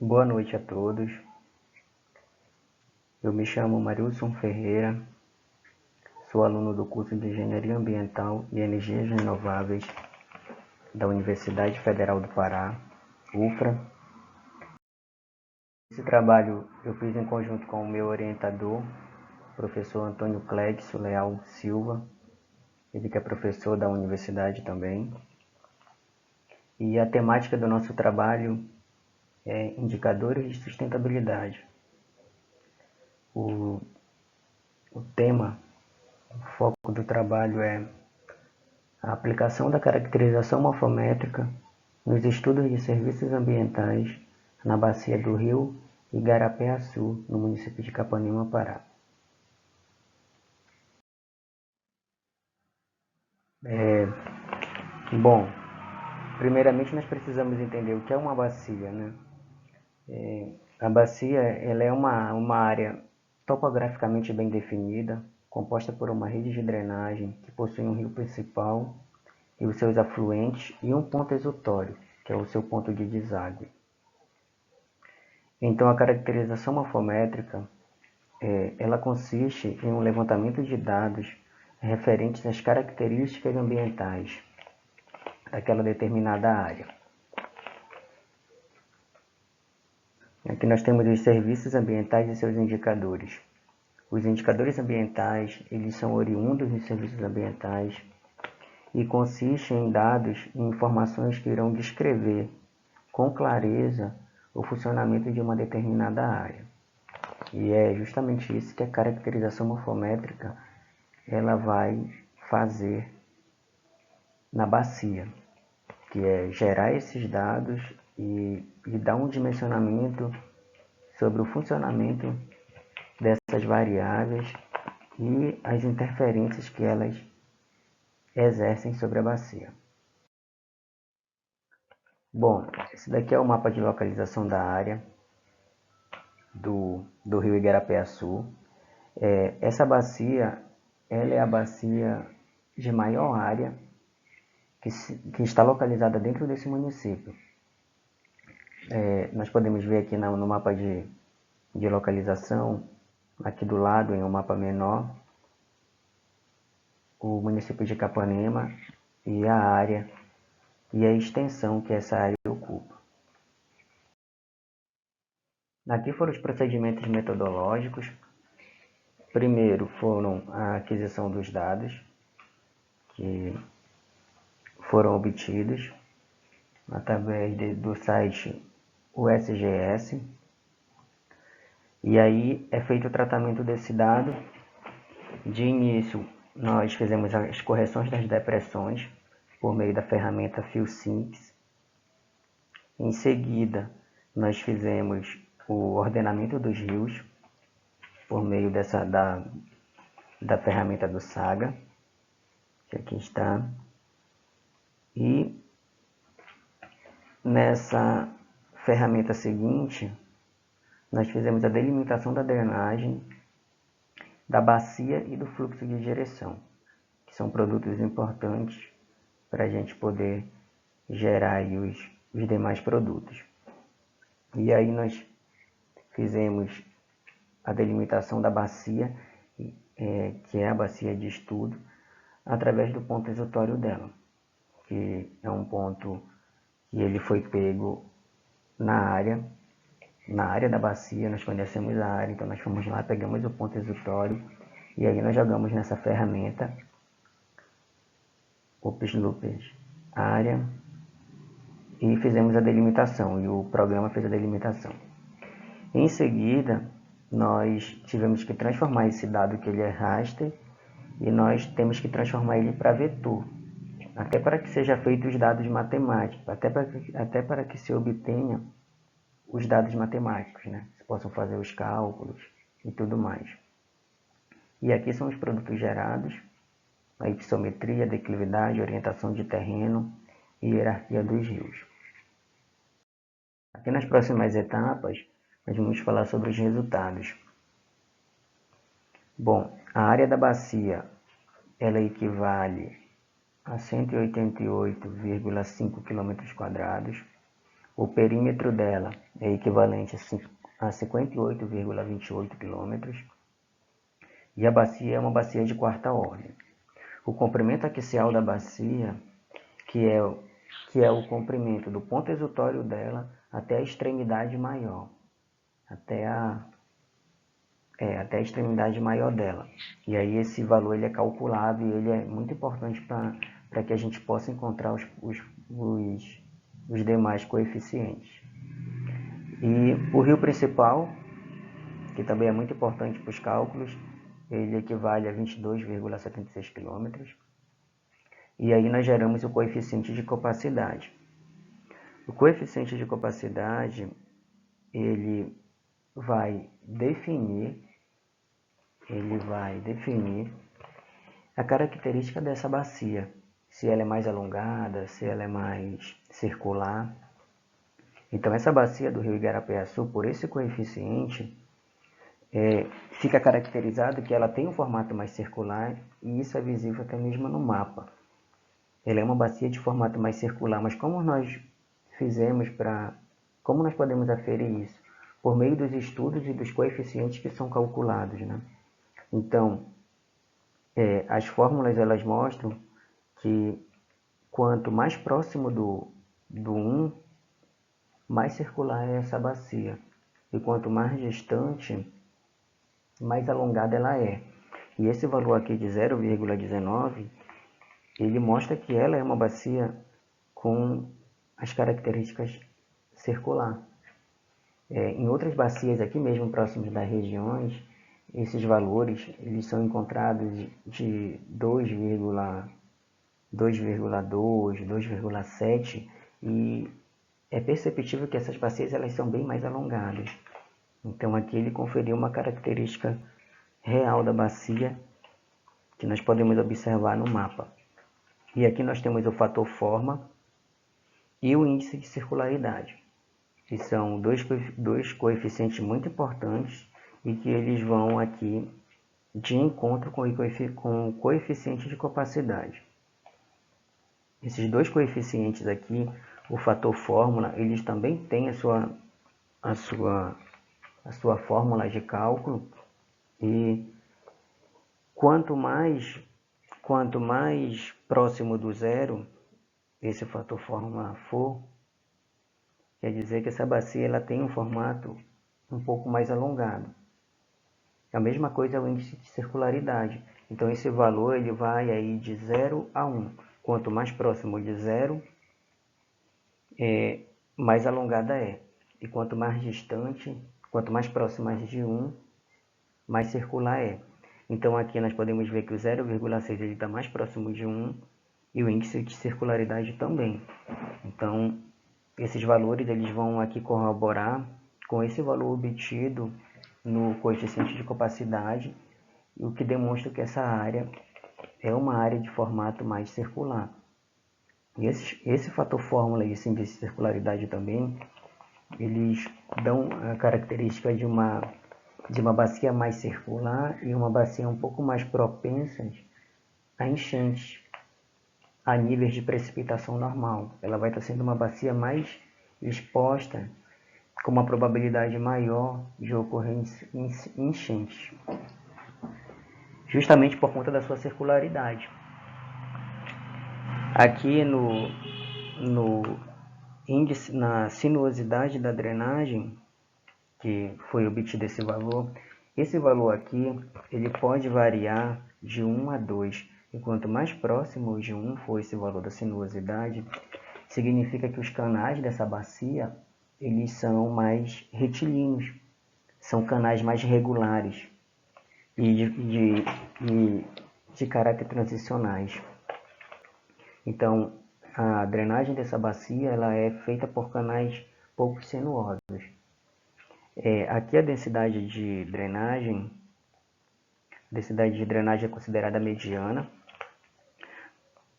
Boa noite a todos. Eu me chamo Marilson Ferreira, sou aluno do curso de Engenharia Ambiental e Energias Renováveis da Universidade Federal do Pará, UFRA. Esse trabalho eu fiz em conjunto com o meu orientador, professor Antônio Clédcio Leal Silva, ele que é professor da universidade também. E a temática do nosso trabalho é indicadores de sustentabilidade. O tema, o foco do trabalho é a aplicação da caracterização morfométrica nos estudos de serviços ambientais na bacia do rio Igarapé-Açu, no município de Capanema, Pará. Bom, primeiramente nós precisamos entender o que é uma bacia, né? A bacia ela é uma área topograficamente bem definida, composta por uma rede de drenagem que possui um rio principal e os seus afluentes e um ponto exutório, que é o seu ponto de deságue. Então, a caracterização morfométrica ela consiste em um levantamento de dados referentes às características ambientais daquela determinada área. Aqui nós temos os serviços ambientais e seus indicadores. Os indicadores ambientais, eles são oriundos dos serviços ambientais e consistem em dados e informações que irão descrever com clareza o funcionamento de uma determinada área. E é justamente isso que a caracterização morfométrica ela vai fazer na bacia, que é gerar esses dados e dar um dimensionamento sobre o funcionamento dessas variáveis e as interferências que elas exercem sobre a bacia. Bom, esse daqui é o mapa de localização da área do rio Igarapé-Açu. Essa bacia ela é a bacia de maior área que está localizada dentro desse município. Nós podemos ver aqui no mapa de localização, aqui do lado, em um mapa menor, o município de Capanema e a área e a extensão que essa área ocupa. Aqui foram os procedimentos metodológicos. Primeiro foram a aquisição dos dados que foram obtidos através do site USGS. E aí é feito o tratamento desse dado. De início, nós fizemos as correções das depressões por meio da ferramenta FieldSync. Em seguida, nós fizemos o ordenamento dos rios por meio da ferramenta do Saga, que aqui está. E nessa ferramenta seguinte, nós fizemos a delimitação da drenagem, da bacia e do fluxo de direção, que são produtos importantes para a gente poder gerar aí os demais produtos. E aí nós fizemos a delimitação da bacia, que é a bacia de estudo, através do ponto exutório dela, que é um ponto que ele foi pego na área da bacia. Nós conhecemos a área, então nós fomos lá, pegamos o ponto exutório e aí nós jogamos nessa ferramenta OpsLoopers área e fizemos a delimitação, e o programa fez a delimitação. Em seguida, nós tivemos que transformar esse dado que ele é raster e nós temos que transformar ele para vetor, até para que seja feito os dados matemáticos, até para que se obtenha os dados matemáticos, né? Se possam fazer os cálculos e tudo mais. E aqui são os produtos gerados, a hipissometria, declividade, orientação de terreno e hierarquia dos rios. Aqui nas próximas etapas, nós vamos falar sobre os resultados. Bom, a área da bacia, ela equivale a 188,5 km². O perímetro dela é equivalente a 58,28 km e a bacia é uma bacia de quarta ordem. O comprimento axial da bacia, que é o comprimento do ponto exutório dela até a extremidade maior, até a extremidade maior dela. E aí esse valor ele é calculado e ele é muito importante para que a gente possa encontrar os demais coeficientes. E o rio principal, que também é muito importante para os cálculos, ele equivale a 22,76 km. E aí nós geramos o coeficiente de copacidade. O coeficiente de copacidade, ele vai definir a característica dessa bacia, se ela é mais alongada, se ela é mais circular. Então essa bacia do rio Igarapé-Açu, por esse coeficiente, fica caracterizado que ela tem um formato mais circular e isso é visível até mesmo no mapa. Ela é uma bacia de formato mais circular, mas como nós podemos aferir isso? Por meio dos estudos e dos coeficientes que são calculados, né? Então, as fórmulas elas mostram que quanto mais próximo do 1, mais circular é essa bacia. E quanto mais distante, mais alongada ela é. E esse valor aqui de 0,19, ele mostra que ela é uma bacia com as características circular. Em outras bacias aqui mesmo próximos das regiões, esses valores eles são encontrados de 2,2, 2,7 e é perceptível que essas bacias elas são bem mais alongadas. Então aqui ele conferiu uma característica real da bacia que nós podemos observar no mapa. E aqui nós temos o fator forma e o índice de circularidade, que são dois coeficientes muito importantes e que eles vão aqui de encontro com o coeficiente de copacidade. Esses dois coeficientes aqui, o fator fórmula, eles também têm a sua fórmula de cálculo e quanto mais próximo do zero esse fator fórmula for, quer dizer que essa bacia ela tem um formato um pouco mais alongado. A mesma coisa é o índice de circularidade. Então esse valor ele vai aí de 0 a 1. Quanto mais próximo de 0, mais alongada é. E quanto mais distante, quanto mais próximo de 1, mais circular é. Então aqui nós podemos ver que o 0,6 está mais próximo de 1 e o índice de circularidade também. Então esses valores eles vão aqui corroborar com esse valor obtido no coeficiente de copacidade, o que demonstra que essa área é uma área de formato mais circular. E esse fator fórmula e esse índice de circularidade também, eles dão a característica de uma bacia mais circular e uma bacia um pouco mais propensa a enchentes, a níveis de precipitação normal. Ela vai estar sendo uma bacia mais exposta, com uma probabilidade maior de ocorrência em enchentes, justamente por conta da sua circularidade. Aqui no índice, na sinuosidade da drenagem, que foi obtido esse valor aqui, ele pode variar de 1 a 2. E quanto mais próximo de 1 for esse valor da sinuosidade, significa que os canais dessa bacia eles são mais retilíneos, são canais mais regulares e de caráter transicionais. Então, a drenagem dessa bacia ela é feita por canais pouco sinuosos. Aqui a densidade de drenagem é considerada mediana.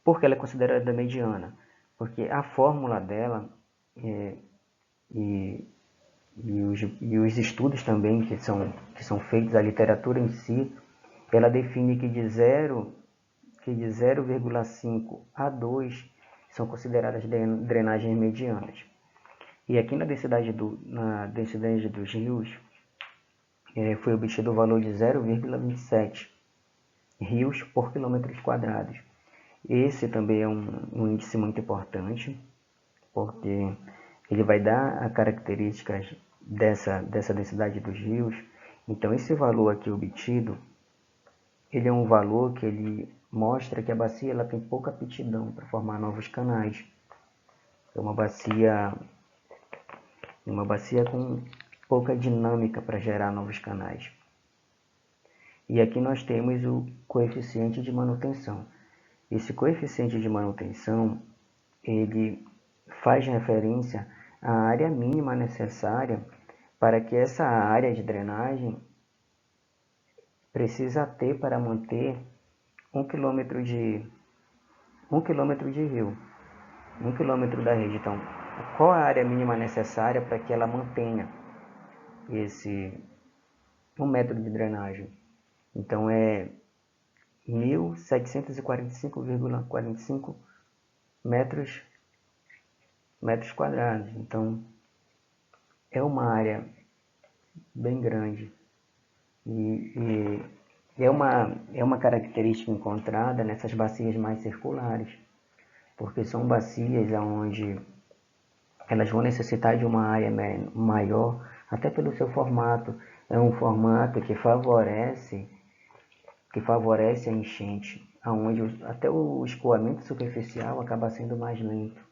Por que ela é considerada mediana? Porque a fórmula dela e os estudos também que são feitos, a literatura em si, ela define que de 0,5 a 2 são consideradas drenagens medianas. E aqui na densidade dos rios, foi obtido o valor de 0,27 rios por quilômetros quadrados. Esse também é um índice muito importante, porque ele vai dar as características dessa densidade dos rios. Então, esse valor aqui obtido, ele é um valor que ele mostra que a bacia ela tem pouca aptidão para formar novos canais. É uma bacia com pouca dinâmica para gerar novos canais. E aqui nós temos o coeficiente de manutenção. Esse coeficiente de manutenção, ele faz referência à área mínima necessária para que essa área de drenagem precisa ter para manter 1 quilômetro de rio, 1 quilômetro da rede. Então, qual a área mínima necessária para que ela mantenha esse 1 metro de drenagem? Então, é 1.745,45 metros quadrados. Então, é uma área bem grande. E é uma característica encontrada nessas bacias mais circulares, porque são bacias onde elas vão necessitar de uma área maior, até pelo seu formato. É um formato que favorece a enchente, onde até o escoamento superficial acaba sendo mais lento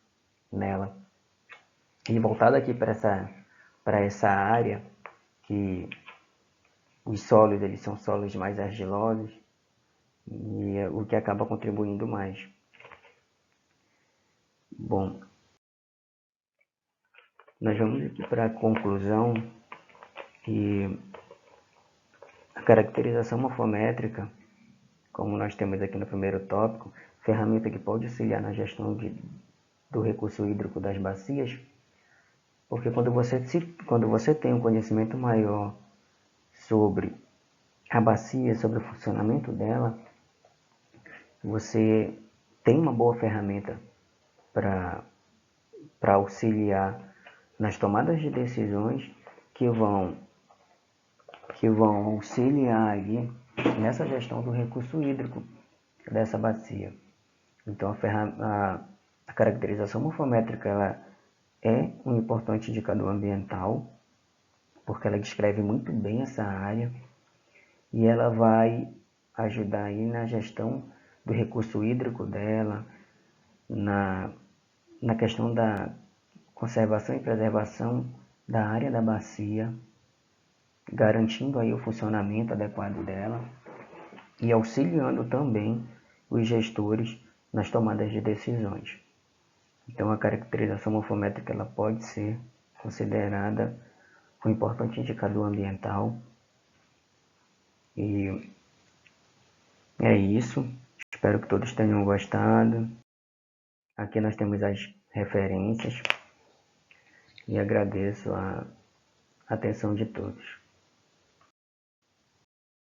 nela. E voltado aqui para essa área, que os solos eles são solos mais argilosos, e é o que acaba contribuindo mais. Bom, nós vamos aqui para a conclusão, que a caracterização morfométrica, como nós temos aqui no primeiro tópico, ferramenta que pode auxiliar na gestão do recurso hídrico das bacias, porque quando você tem um conhecimento maior sobre a bacia, sobre o funcionamento dela, você tem uma boa ferramenta para auxiliar nas tomadas de decisões que vão auxiliar ali nessa gestão do recurso hídrico dessa bacia. Então, a caracterização morfométrica ela é um importante indicador ambiental, porque ela descreve muito bem essa área e ela vai ajudar aí na gestão do recurso hídrico dela, na questão da conservação e preservação da área da bacia, garantindo aí o funcionamento adequado dela e auxiliando também os gestores nas tomadas de decisões. Então, a caracterização morfométrica ela pode ser considerada um importante indicador ambiental. E é isso. Espero que todos tenham gostado. Aqui nós temos as referências e agradeço a atenção de todos.